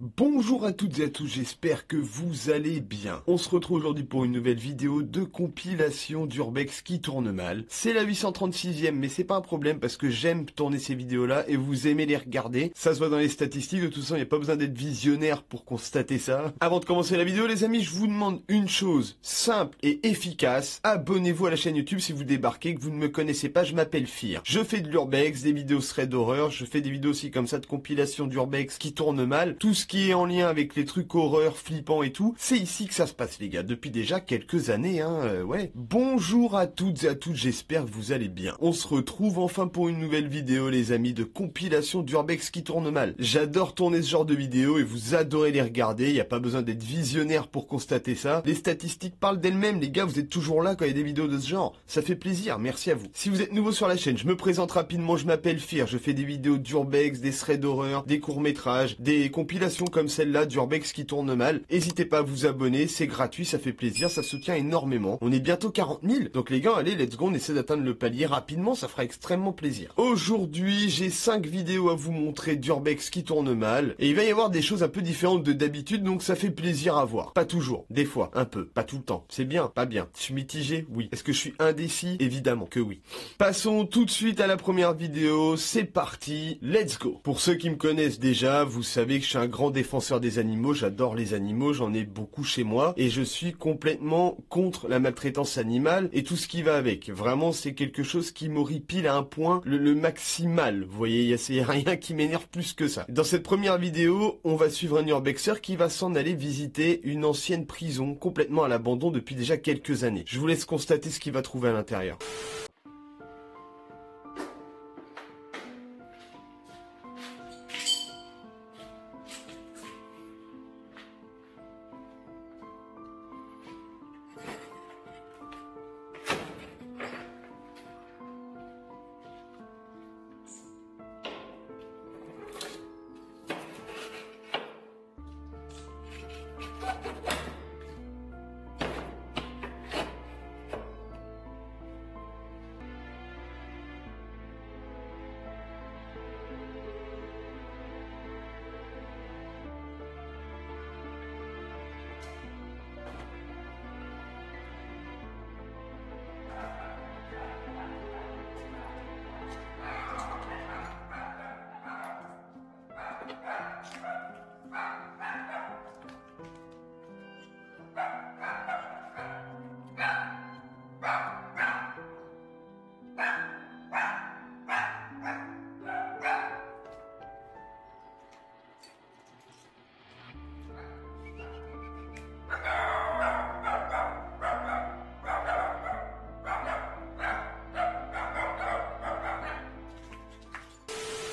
Bonjour à toutes et à tous, j'espère que vous allez bien. On se retrouve aujourd'hui pour une nouvelle vidéo de compilation d'Urbex qui tourne mal. C'est la 836e, mais c'est pas un problème parce que j'aime tourner ces vidéos-là et vous aimez les regarder. Ça se voit dans les statistiques, de toute façon il n'y a pas besoin d'être visionnaire pour constater ça. Avant de commencer la vidéo les amis, je vous demande une chose simple et efficace. Abonnez-vous à la chaîne YouTube si vous débarquez, que vous ne me connaissez pas, je m'appelle Fir. Je fais de l'Urbex, des vidéos thread d'horreur, je fais des vidéos aussi comme ça de compilation d'Urbex qui tourne mal. Tout ce qui est en lien avec les trucs horreur, flippants et tout, c'est ici que ça se passe les gars, depuis déjà quelques années ouais. Bonjour à toutes et à tous, j'espère que vous allez bien. On se retrouve enfin pour une nouvelle vidéo les amis de compilation d'Urbex qui tourne mal. J'adore tourner ce genre de vidéos et vous adorez les regarder, y a pas besoin d'être visionnaire pour constater ça. Les statistiques parlent d'elles-mêmes les gars, vous êtes toujours là quand il y a des vidéos de ce genre. Ça fait plaisir, merci à vous. Si vous êtes nouveau sur la chaîne, je me présente rapidement, je m'appelle Fir, je fais des vidéos d'Urbex, des threads d'horreur, des courts-métrages, des compilations comme celle-là d'Urbex qui tourne mal. N'hésitez pas à vous abonner, c'est gratuit, ça fait plaisir, ça soutient énormément. On est bientôt 40 000, donc les gars, allez, let's go, on essaie d'atteindre le palier rapidement, ça fera extrêmement plaisir. Aujourd'hui, j'ai 5 vidéos à vous montrer d'Urbex qui tourne mal, et il va y avoir des choses un peu différentes de d'habitude, donc ça fait plaisir à voir. Pas toujours, des fois, un peu, pas tout le temps. C'est bien, pas bien. Je suis mitigé, oui. Est-ce que je suis indécis? Évidemment que oui. Passons tout de suite à la première vidéo, c'est parti, let's go. Pour ceux qui me connaissent déjà, vous savez que je suis un grand défenseur des animaux, j'adore les animaux, j'en ai beaucoup chez moi, et je suis complètement contre la maltraitance animale et tout ce qui va avec. Vraiment, c'est quelque chose qui m'horripile à un point le maximal. Vous voyez, il y a rien qui m'énerve plus que ça. Dans cette première vidéo, on va suivre un urbexer qui va s'en aller visiter une ancienne prison complètement à l'abandon depuis déjà quelques années. Je vous laisse constater ce qu'il va trouver à l'intérieur.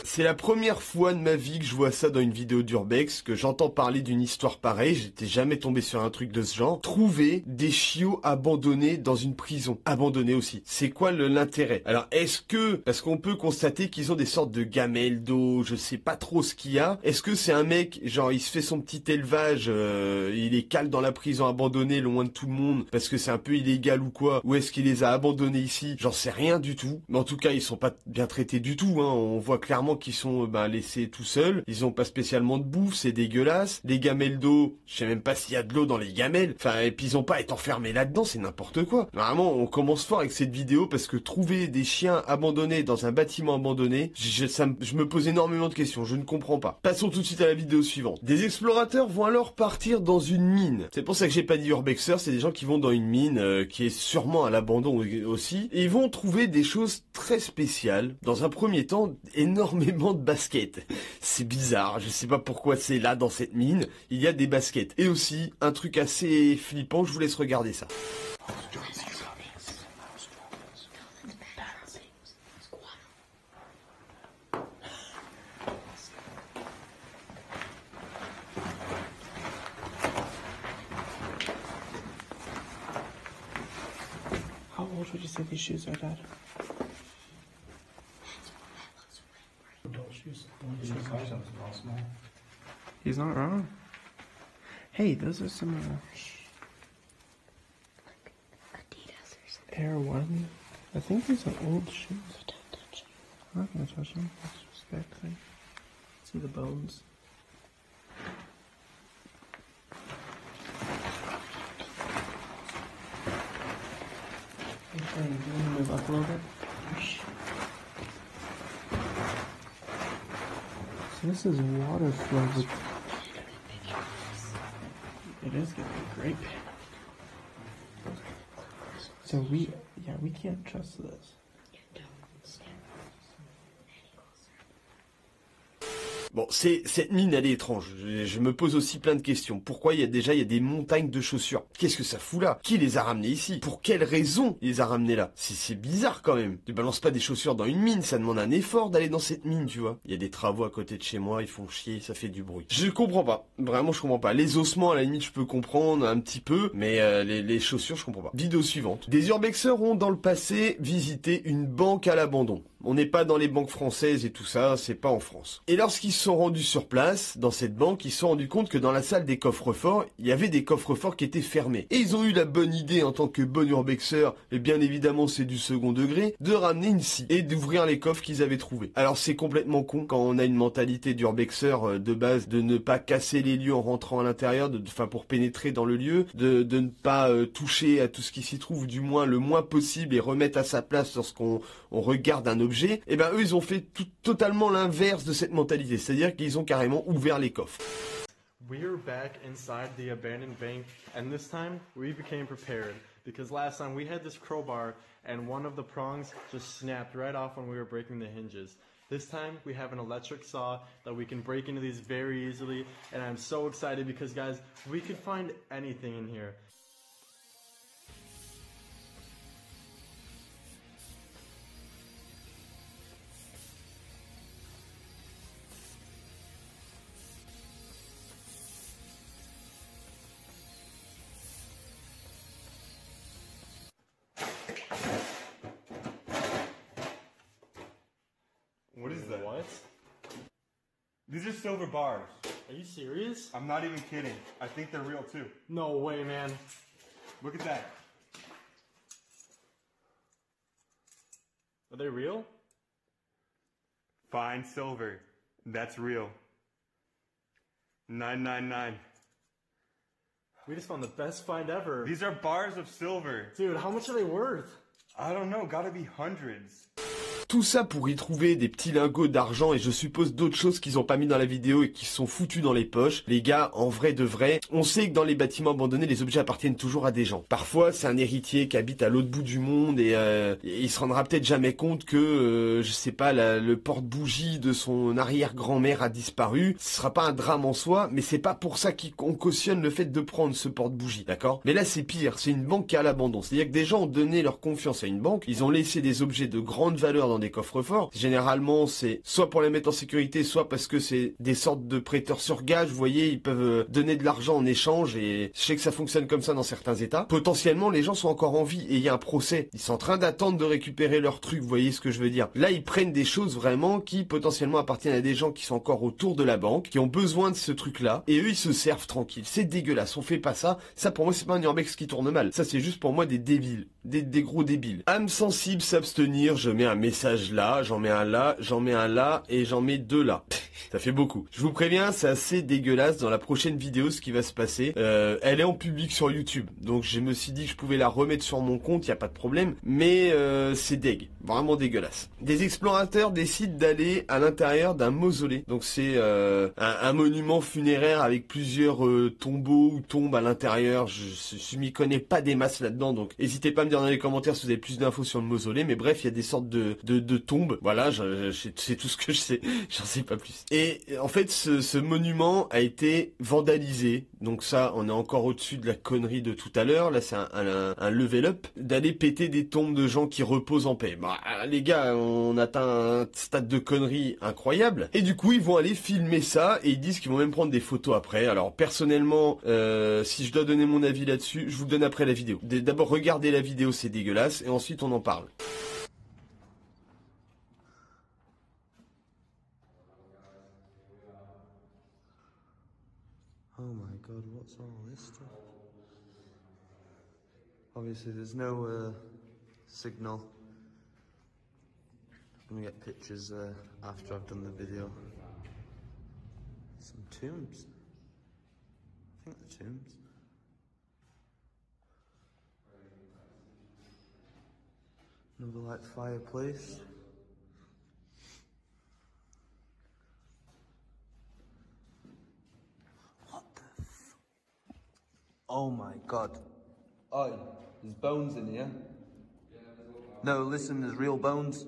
C'est la première fois de ma vie que je vois ça dans une vidéo d'Urbex, que j'entends parler d'une histoire pareille, j'étais jamais tombé sur un truc de ce genre. Trouver des chiots abandonnés dans une prison. Abandonnés aussi. C'est quoi l'intérêt? Alors est-ce que, parce qu'on peut constater qu'ils ont des sortes de gamelles d'eau, je sais pas trop ce qu'il y a. Est-ce que c'est un mec, genre il se fait son petit élevage, il est cale dans la prison abandonnée, loin de tout le monde, parce que c'est un peu illégal ou quoi? Ou est-ce qu'il les a abandonnés ici? J'en sais rien du tout. Mais en tout cas, ils sont pas bien traités du tout, hein. On voit clairement qui sont laissés tout seuls, ils ont pas spécialement de bouffe, c'est dégueulasse. Les gamelles d'eau, je sais même pas s'il y a de l'eau dans les gamelles. Enfin, et puis ils ont pas à être enfermés là-dedans, c'est n'importe quoi. Vraiment, on commence fort avec cette vidéo parce que trouver des chiens abandonnés dans un bâtiment abandonné, je me pose énormément de questions, je ne comprends pas. Passons tout de suite à la vidéo suivante. Des explorateurs vont alors partir dans une mine. C'est pour ça que j'ai pas dit urbexer, c'est des gens qui vont dans une mine qui est sûrement à l'abandon aussi, et ils vont trouver des choses très spéciales. Dans un premier temps, énormément de baskets. C'est bizarre, je sais pas pourquoi c'est là dans cette mine, il y a des baskets. Et aussi, un truc assez flippant, je vous laisse regarder ça. How old would you say these shoes are, Dad? Adult shoes. Small. He's not wrong. Hey, those are some Adidas or something. Air One. I think these are old shoes. Don't touch them. I'm not gonna touch them. That's respect thing. See the bones. Hey, you want to move up a little bit? So this is water flow. It is gonna be great. So we can't trust this. Bon, cette mine, elle est étrange. Je me pose aussi plein de questions. Pourquoi il y a des montagnes de chaussures? Qu'est-ce que ça fout là? Qui les a ramenées ici? Pour quelle raison il les a ramenées là? C'est bizarre quand même. Tu balances pas des chaussures dans une mine, ça demande un effort d'aller dans cette mine, tu vois. Il y a des travaux à côté de chez moi, ils font chier, ça fait du bruit. Je comprends pas. Vraiment, je comprends pas. Les ossements, à la limite, je peux comprendre un petit peu, mais les chaussures, je comprends pas. Vidéo suivante. Des urbexeurs ont, dans le passé, visité une banque à l'abandon. On n'est pas dans les banques françaises et tout ça, c'est pas en France. Et lorsqu'ils se sont rendus sur place, dans cette banque, ils se sont rendus compte que dans la salle des coffres-forts, il y avait des coffres-forts qui étaient fermés. Et ils ont eu la bonne idée, en tant que bon urbexeur, et bien évidemment c'est du second degré, de ramener une scie et d'ouvrir les coffres qu'ils avaient trouvés. Alors c'est complètement con, quand on a une mentalité d'urbexeur de base, de ne pas casser les lieux en rentrant à l'intérieur, pour pénétrer dans le lieu, de ne pas toucher à tout ce qui s'y trouve, du moins le moins possible, et remettre à sa place lorsqu'on regarde un objet. Et ben eux ils ont fait totalement l'inverse de cette mentalité, c'est-à-dire qu'ils ont carrément ouvert les coffres. We're back inside the abandoned bank, and this time we became prepared because last time we had this crowbar and one of the prongs just snapped right off when we were breaking the hinges. This time we have an electric saw that we can break into these very easily, and I'm so excited because guys, we could find anything in here. What is that? What? These are silver bars. Are you serious? I'm not even kidding. I think they're real too. No way, man. Look at that. Are they real? Fine silver. That's real. 999. We just found the best find ever. These are bars of silver. Dude, how much are they worth? I don't know. Gotta be hundreds. Tout ça pour y trouver des petits lingots d'argent et je suppose d'autres choses qu'ils ont pas mis dans la vidéo et qui se sont foutus dans les poches. Les gars, en vrai de vrai, on sait que dans les bâtiments abandonnés, les objets appartiennent toujours à des gens. Parfois, c'est un héritier qui habite à l'autre bout du monde et il se rendra peut-être jamais compte que, je sais pas, le porte-bougie de son arrière-grand-mère a disparu. Ce sera pas un drame en soi, mais c'est pas pour ça qu'on cautionne le fait de prendre ce porte-bougie, d'accord? Mais là, c'est pire, c'est une banque qui est à l'abandon. C'est-à-dire que des gens ont donné leur confiance à une banque, ils ont laissé des objets de grande valeur dans des coffres-forts. Généralement, c'est soit pour les mettre en sécurité, soit parce que c'est des sortes de prêteurs sur gage. Vous voyez, ils peuvent donner de l'argent en échange et je sais que ça fonctionne comme ça dans certains états. Potentiellement, les gens sont encore en vie et il y a un procès. Ils sont en train d'attendre de récupérer leurs trucs. Vous voyez ce que je veux dire? Là, ils prennent des choses vraiment qui potentiellement appartiennent à des gens qui sont encore autour de la banque, qui ont besoin de ce truc-là et eux, ils se servent tranquilles. C'est dégueulasse. On fait pas ça. Ça, pour moi, c'est pas un urbex qui tourne mal. Ça, c'est juste pour moi des débiles. Des gros débiles. Âme sensible, s'abstenir. Je mets un message là, j'en mets un là, j'en mets un là et j'en mets deux là. Ça fait beaucoup. Je vous préviens, c'est assez dégueulasse. Dans la prochaine vidéo, ce qui va se passer, elle est en public sur YouTube. Donc je me suis dit que je pouvais la remettre sur mon compte, y a pas de problème. Mais c'est dégueu. Vraiment dégueulasse. Des explorateurs décident d'aller à l'intérieur d'un mausolée. Donc c'est un monument funéraire avec plusieurs tombeaux ou tombes à l'intérieur. Je m'y connais pas des masses là-dedans. Donc n'hésitez pas à me dire dans les commentaires si vous avez plus d'infos sur le mausolée. Mais bref, il y a des sortes de tombes. Voilà, c'est tout ce que je sais. J'en sais pas plus. Et en fait, ce monument a été vandalisé. Donc ça, on est encore au-dessus de la connerie de tout à l'heure. Là, c'est un level up d'aller péter des tombes de gens qui reposent en paix. Bah, les gars, on atteint un stade de connerie incroyable. Et du coup, ils vont aller filmer ça et ils disent qu'ils vont même prendre des photos après. Alors, personnellement, si je dois donner mon avis là-dessus, je vous le donne après la vidéo. D'abord, regardez la vidéo, c'est dégueulasse. Et ensuite, on en parle. Oh my god, what's all this stuff? Obviously there's no signal. I'm gonna get pictures after I've done the video. Some tombs. I think they're tombs. Another like fireplace. What the Oh my god. Oh, there's bones in here. No, listen, there's real bones.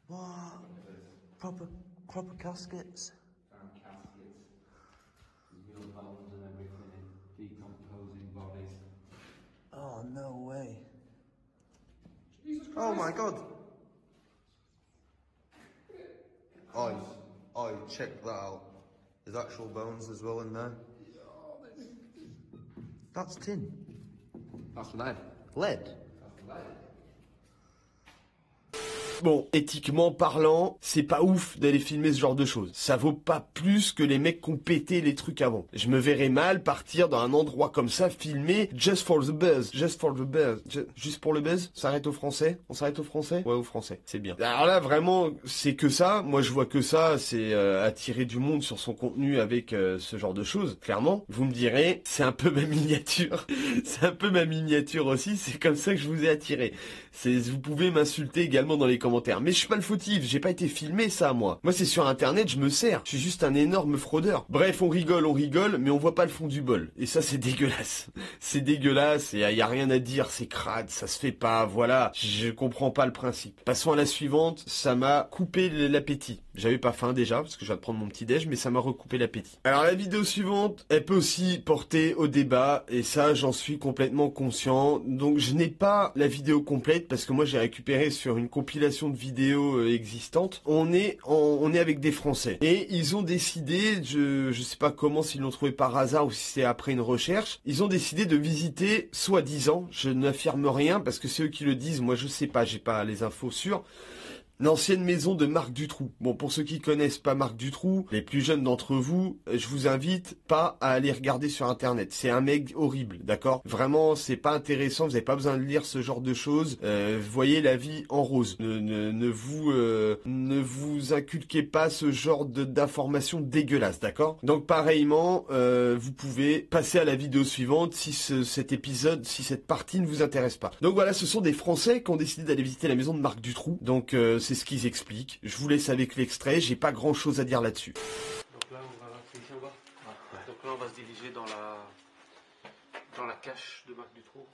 What? Proper caskets. Found caskets, real bones and everything, decomposing bodies. Oh, no way. Oh my god. Oh, check that out. There's actual bones as well in there. That's tin. That's lead. Lead. That's lead. Bon, éthiquement parlant, c'est pas ouf d'aller filmer ce genre de choses. Ça vaut pas plus que les mecs qui ont pété les trucs avant. Je me verrais mal partir dans un endroit comme ça, filmer just for the buzz, juste pour le buzz. Ça s'arrête au français? On s'arrête au français? Ouais, au français, c'est bien. Alors là, vraiment, c'est que ça. Moi, je vois que ça, c'est attirer du monde sur son contenu avec ce genre de choses. Clairement, vous me direz, c'est un peu ma miniature. C'est un peu ma miniature aussi. C'est comme ça que je vous ai attiré. Vous pouvez m'insulter également dans les commentaires. Mais je suis pas le fautif, j'ai pas été filmé ça, moi. Moi, c'est sur internet, je me sers. Je suis juste un énorme fraudeur. Bref, on rigole, mais on voit pas le fond du bol. Et ça, c'est dégueulasse. C'est dégueulasse, et y a rien à dire, c'est crade, ça se fait pas, voilà. Je comprends pas le principe. Passons à la suivante, ça m'a coupé l'appétit. J'avais pas faim déjà, parce que je viens de prendre mon petit déj, mais ça m'a recoupé l'appétit. Alors la vidéo suivante, elle peut aussi porter au débat, et ça, j'en suis complètement conscient. Donc je n'ai pas la vidéo complète, parce que moi j'ai récupéré sur une compilation de vidéos existantes. On est avec des Français. Et ils ont décidé, je sais pas comment, s'ils l'ont trouvé par hasard ou si c'est après une recherche, ils ont décidé de visiter, soi-disant, je n'affirme rien, parce que c'est eux qui le disent, moi je sais pas, j'ai pas les infos sûres, l'ancienne maison de Marc Dutroux. Bon, pour ceux qui connaissent pas Marc Dutroux, les plus jeunes d'entre vous, je vous invite pas à aller regarder sur internet. C'est un mec horrible, d'accord? Vraiment, c'est pas intéressant, vous avez pas besoin de lire ce genre de choses. Voyez la vie en rose. Ne vous inculquez pas ce genre d'informations dégueulasses, d'accord? Donc pareillement, vous pouvez passer à la vidéo suivante si cet épisode, si cette partie ne vous intéresse pas. Donc voilà, ce sont des Français qui ont décidé d'aller visiter la maison de Marc Dutroux. Donc c'est ce qu'ils expliquent. Je vous laisse avec l'extrait, j'ai pas grand chose à dire là-dessus. Donc là, c'est ici en bas. Donc là, on va se diriger dans la cache de Marc Dutroux.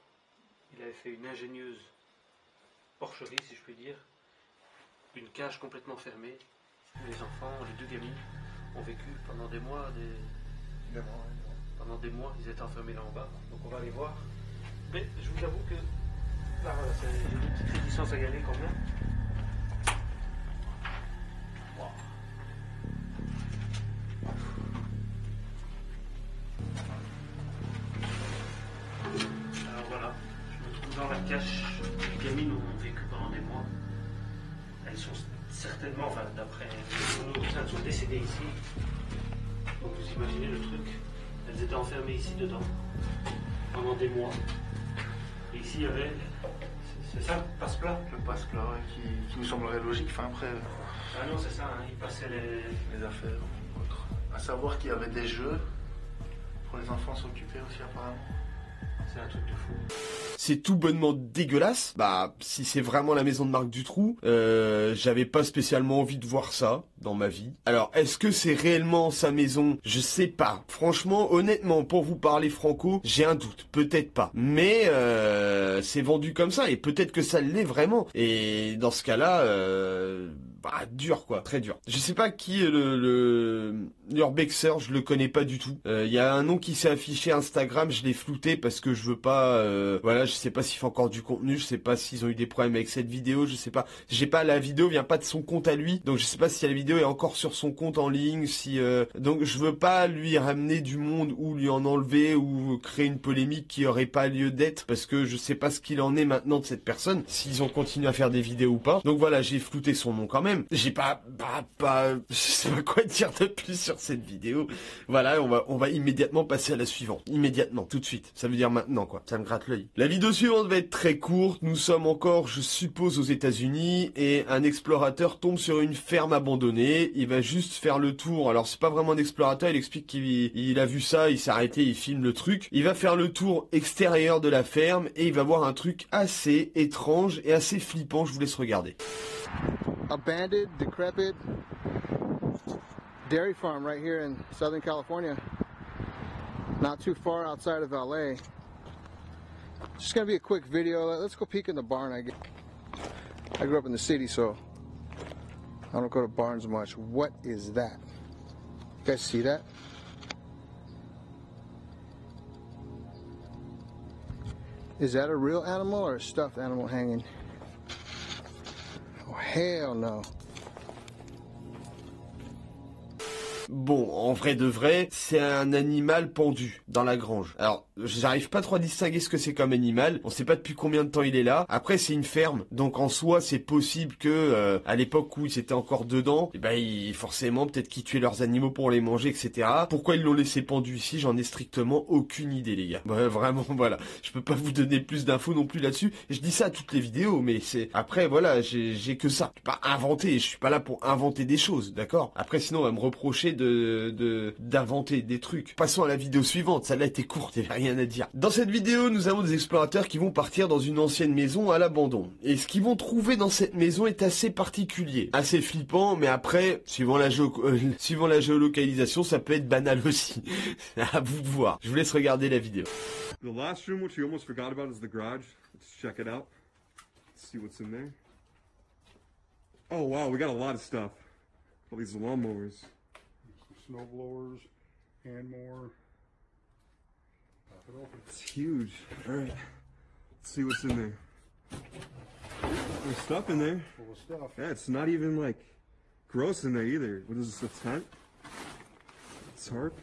Il avait fait une ingénieuse porcherie, si je puis dire. Une cage complètement fermée. Les enfants, les deux gamines, ont vécu pendant des mois, ils étaient enfermés là en bas. Donc on va aller voir. Mais je vous avoue que là, voilà, j'ai une petite réticence à y aller quand même. Alors voilà, je me trouve dans la cache où les gamines ont vécu pendant des mois. Elles sont certainement, enfin d'après elles sont décédées ici. Donc vous imaginez le truc, elles étaient enfermées ici dedans pendant des mois. Et ici il y avait, c'est ça, le passe-plat. Le passe-plat, ouais, qui nous semblerait logique. Enfin après. Ah non, c'est ça, hein, ils passaient les affaires ou autre. À savoir qu'il y avait des jeux pour les enfants s'occuper aussi apparemment. C'est un truc de fou. C'est tout bonnement dégueulasse. Bah, si c'est vraiment la maison de Marc Dutroux, j'avais pas spécialement envie de voir ça dans ma vie. Alors, est-ce que c'est réellement sa maison? Je sais pas. Franchement, honnêtement, pour vous parler franco, j'ai un doute. Peut-être pas. Mais c'est vendu comme ça, et peut-être que ça l'est vraiment. Et dans ce cas-là, dur quoi, très dur. Je sais pas qui est l'urbexer, je le connais pas du tout. Il y a un nom qui s'est affiché Instagram, je l'ai flouté parce que je veux pas, voilà, je sais pas s'il fait encore du contenu, je sais pas s'ils ont eu des problèmes avec cette vidéo, je sais pas. La vidéo vient pas de son compte à lui, donc je sais pas si la vidéo est encore sur son compte en ligne, donc je veux pas lui ramener du monde ou lui en enlever ou créer une polémique qui aurait pas lieu d'être parce que je sais pas ce qu'il en est maintenant de cette personne, s'ils ont continué à faire des vidéos ou pas. Donc voilà, j'ai flouté son nom quand même. problème. J'ai je sais pas quoi dire de plus sur cette vidéo. Voilà, on va immédiatement passer à la suivante. Immédiatement, tout de suite. Ça veut dire maintenant, quoi. Ça me gratte l'œil. La vidéo suivante va être très courte. Nous sommes encore, je suppose, aux États-Unis et un explorateur tombe sur une ferme abandonnée. Il va juste faire le tour. Alors, c'est pas vraiment un explorateur. Il explique qu'il a vu ça, il s'est arrêté, il filme le truc. Il va faire le tour extérieur de la ferme et il va voir un truc assez étrange et assez flippant. Je vous laisse regarder. Abandoned, decrepit dairy farm right here in Southern California, not too far outside of LA. Just gonna be a quick video. Let's go peek in the barn. I grew up in the city, so I don't go to barns much. What is that? You guys see that? Is that a real animal or a stuffed animal hanging? Oh, hell no. Bon, en vrai de vrai, c'est un animal pendu dans la grange. Alors, j'arrive pas trop à distinguer ce que c'est comme animal. On sait pas depuis combien de temps il est là. Après, c'est une ferme, donc en soi, c'est possible que à l'époque où ils étaient encore dedans, forcément, peut-être qu'ils tuaient leurs animaux pour les manger, etc. Pourquoi ils l'ont laissé pendu ici, j'en ai strictement aucune idée, les gars. Bah, vraiment, voilà. Je peux pas vous donner plus d'infos non plus là-dessus. Je dis ça à toutes les vidéos, mais c'est... Après, voilà, j'ai que ça. Je peux pas inventer, je suis pas là pour inventer des choses, d'accord? Après, sinon, on va me reprocher d'inventer des trucs. Passons à la vidéo suivante, celle-là était courte, il n'y avait rien à dire. Dans cette vidéo, nous avons des explorateurs qui vont partir dans une ancienne maison à l'abandon. Et ce qu'ils vont trouver dans cette maison est assez particulier, assez flippant, mais après, suivant la géolocalisation, ça peut être banal aussi. À vous de voir. Je vous laisse regarder la vidéo. The last room, which we almost forgot about, is the garage. Let's check it out. Let's see what's in there. Oh wow, we got a lot of stuff. All these lawnmowers. Snow blowers, hand mower. It's huge. Alright. Let's see what's in there. There's stuff in there. Full of stuff. Yeah, it's not even like gross in there either. What is this, a tent? A tarp?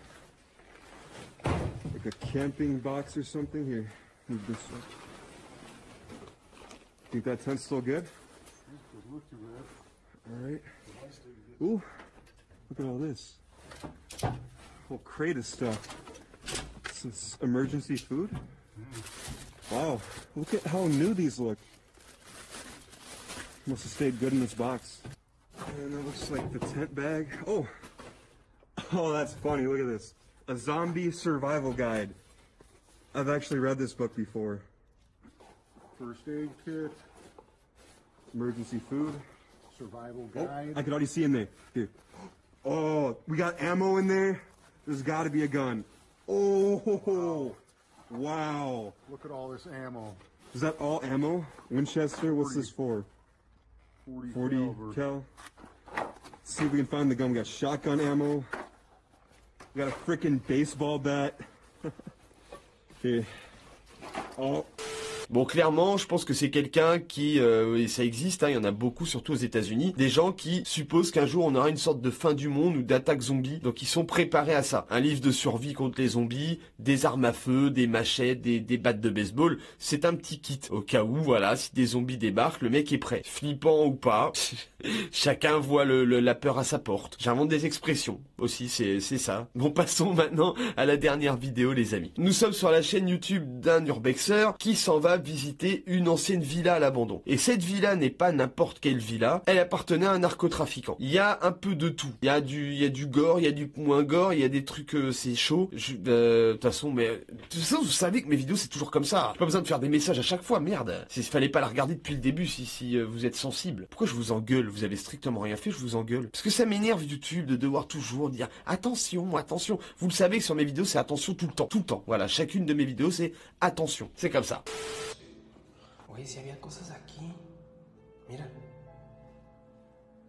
Like a camping box or something? Here, move this up. Think that tent's still good? Doesn't look too bad. Alright. Ooh, look at all this. Whole crate of stuff. This is emergency food? Wow, look at how new these look. Must have stayed good in this box. And that looks like the tent bag. Oh, that's funny, look at this. A zombie survival guide. I've actually read this book before. First aid kit. Emergency food. Survival guide. Oh, I could already see in there. Here. Oh, we got ammo in there. There's got to be a gun. Oh, wow. Look at all this ammo. Is that all ammo? Winchester? What's this for? 40 cal. Let's see if we can find the gun. We got shotgun ammo. We got a freaking baseball bat. Okay. Oh. Bon, clairement, je pense que c'est quelqu'un qui, et ça existe, hein, il y en a beaucoup, surtout aux États-Unis, des gens qui supposent qu'un jour on aura une sorte de fin du monde ou d'attaque zombie, donc ils sont préparés à ça. Un livre de survie contre les zombies, des armes à feu, des machettes, des battes de baseball, c'est un petit kit. Au cas où, voilà, si des zombies débarquent, le mec est prêt. Flippant ou pas, chacun voit la peur à sa porte. J'invente des expressions aussi, c'est ça. Bon, passons maintenant à la dernière vidéo, les amis. Nous sommes sur la chaîne YouTube d'un urbexer qui s'en va visiter une ancienne villa à l'abandon. Et cette villa n'est pas n'importe quelle villa, elle appartenait à un narcotrafiquant. Il y a un peu de tout. Il y a du gore, il y a du moins gore, il y a des trucs, c'est chaud. De toute façon, vous savez que mes vidéos c'est toujours comme ça. J'ai pas besoin de faire des messages à chaque fois, merde. Il fallait pas la regarder depuis le début si vous êtes sensible. Pourquoi je vous engueule? Vous avez strictement rien fait, je vous engueule. Parce que ça m'énerve YouTube de devoir toujours dire attention, attention. Vous le savez que sur mes vidéos c'est attention tout le temps, tout le temps. Voilà, chacune de mes vidéos c'est attention. C'est comme ça. Oye, si había cosas aquí. Mira.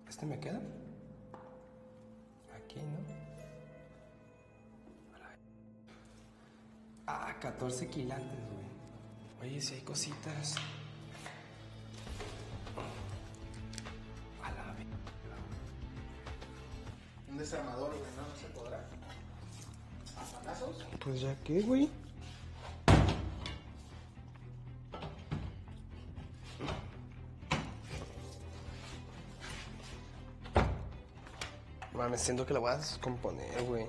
¿Este me queda? Aquí, ¿no? Ah, 14 quilates, güey. Oye, si hay cositas. A la vez. Un desarmador, güey, no se podrá. ¿A palazos? Pues ya qué, güey. mames, siento que la voy a descomponer, güey.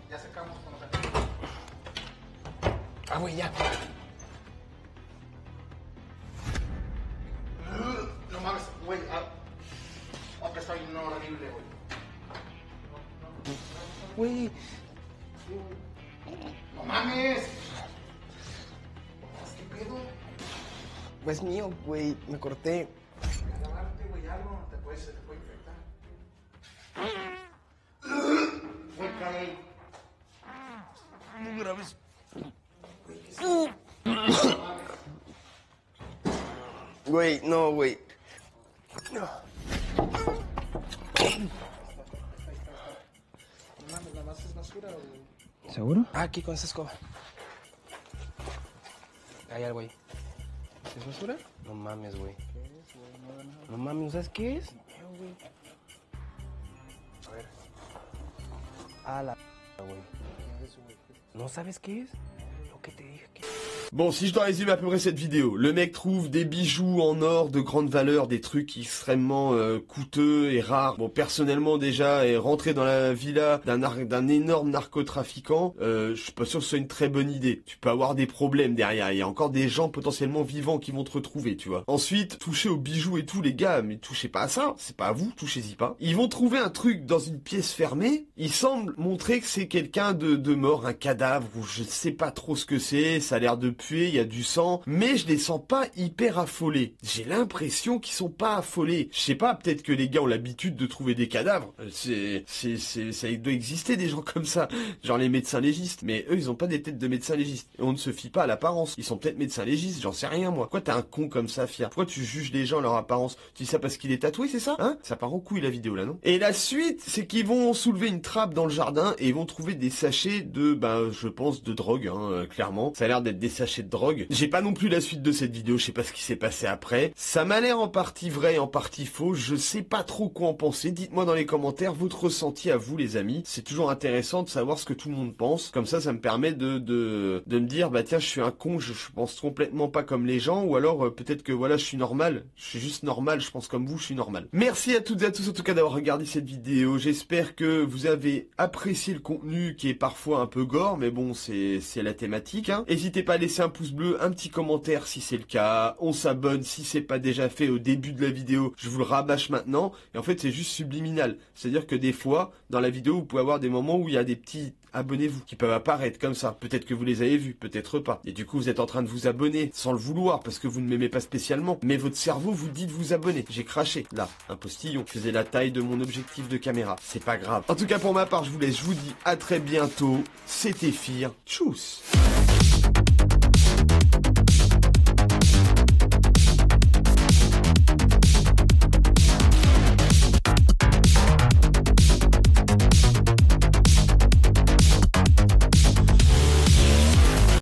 Ya sacamos con los... Ah, güey, ya. No mames, güey. Apesta bien horrible, güey. Güey. No mames. ¿Qué pedo? Es mío, güey. Me corté. Lavarte, güey, algo. Se te puede infectar. Güey, cae. No grabes. Güey, no, güey. No mames, nada más es basura, güey. ¿Seguro? Ah, aquí con esa escoba. Hay algo ahí. ¿Es basura? No mames, güey. No mames, ¿sabes qué es? A ver. Ah, la güey. ¿No sabes qué es? Lo que te dije que... Bon, si je dois résumer à peu près cette vidéo, le mec trouve des bijoux en or de grande valeur, des trucs extrêmement coûteux et rares. Bon, personnellement déjà, et rentrer dans la villa d'un énorme narcotrafiquant, je suis pas sûr que ce soit une très bonne idée. Tu peux avoir des problèmes derrière, il y a encore des gens potentiellement vivants qui vont te retrouver, tu vois. Ensuite, toucher aux bijoux et tout, les gars, mais touchez pas à ça, c'est pas à vous, touchez-y pas. Ils vont trouver un truc dans une pièce fermée, il semble montrer que c'est quelqu'un de mort, un cadavre, ou je sais pas trop ce que c'est, ça a l'air de puer, il y a du sang, mais je les sens pas hyper affolés. J'ai l'impression qu'ils sont pas affolés. Je sais pas, peut-être que les gars ont l'habitude de trouver des cadavres. Ça doit exister des gens comme ça, genre les médecins légistes, mais eux ils ont pas des têtes de médecins légistes. Et on ne se fie pas à l'apparence. Ils sont peut-être médecins légistes, j'en sais rien moi. Pourquoi t'es un con comme ça, Fia? Pourquoi tu juges les gens leur apparence? Tu dis ça parce qu'il est tatoué, c'est ça? Hein? Ça part en couille la vidéo là, non? Et la suite, c'est qu'ils vont soulever une trappe dans le jardin et ils vont trouver des sachets de, je pense, de drogue, hein, clairement. Ça a l'air d'être des sachets de drogue. J'ai pas non plus la suite de cette vidéo, je sais pas ce qui s'est passé après. Ça m'a l'air en partie vrai, en partie faux, je sais pas trop quoi en penser. Dites-moi dans les commentaires votre ressenti à vous les amis. C'est toujours intéressant de savoir ce que tout le monde pense. Comme ça me permet de me dire, bah tiens, je suis un con, je pense complètement pas comme les gens, ou alors peut-être que voilà, je suis normal. Je suis juste normal, je pense comme vous, je suis normal. Merci à toutes et à tous en tout cas d'avoir regardé cette vidéo. J'espère que vous avez apprécié le contenu qui est parfois un peu gore, mais bon, c'est la thématique, hein. N'hésitez pas à laisser un pouce bleu, un petit commentaire si c'est le cas, on s'abonne si c'est pas déjà fait au début de la vidéo, je vous le rabâche maintenant, et en fait c'est juste subliminal, c'est-à-dire que des fois, dans la vidéo, vous pouvez avoir des moments où il y a des petits abonnez-vous qui peuvent apparaître comme ça, peut-être que vous les avez vus, peut-être pas, et du coup vous êtes en train de vous abonner sans le vouloir, parce que vous ne m'aimez pas spécialement, mais votre cerveau vous dit de vous abonner. J'ai craché, là, un postillon, je faisais la taille de mon objectif de caméra, c'est pas grave. En tout cas pour ma part, je vous laisse, je vous dis à très bientôt, c'était Fir, tchuss.